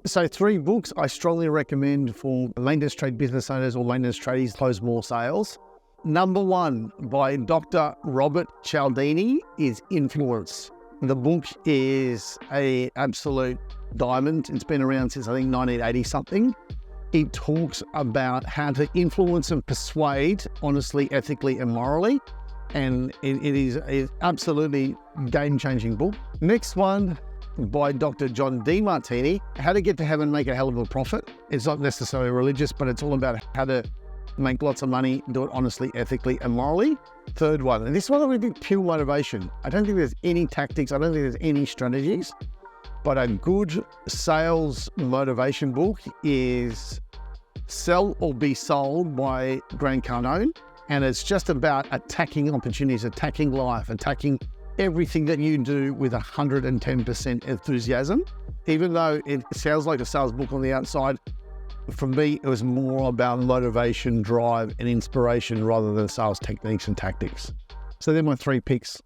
So 3 books I strongly recommend for maintenance trade business owners or maintenance tradies close more sales. Number 1 by Dr. Robert Cialdini is Influence. The book is an absolute diamond. It's been around since I think 1980 something. It talks about how to influence and persuade honestly, ethically and morally. And it is an absolutely game-changing book. Next one by Dr. John Demartini, How to Get to Heaven, Make a Hell of a Profit. It's not necessarily religious, but it's all about how to make lots of money, do it honestly, ethically and morally. Third one, and this one will be pure motivation. I don't think there's any tactics. I don't think there's any strategies, but a good sales motivation book is Sell or Be Sold by Grant Cardone. And it's just about attacking opportunities, attacking life, attacking everything that you do with 110% enthusiasm. Even though it sounds like a sales book on the outside, for me, it was more about motivation, drive, and inspiration rather than sales techniques and tactics. So they're my 3 picks.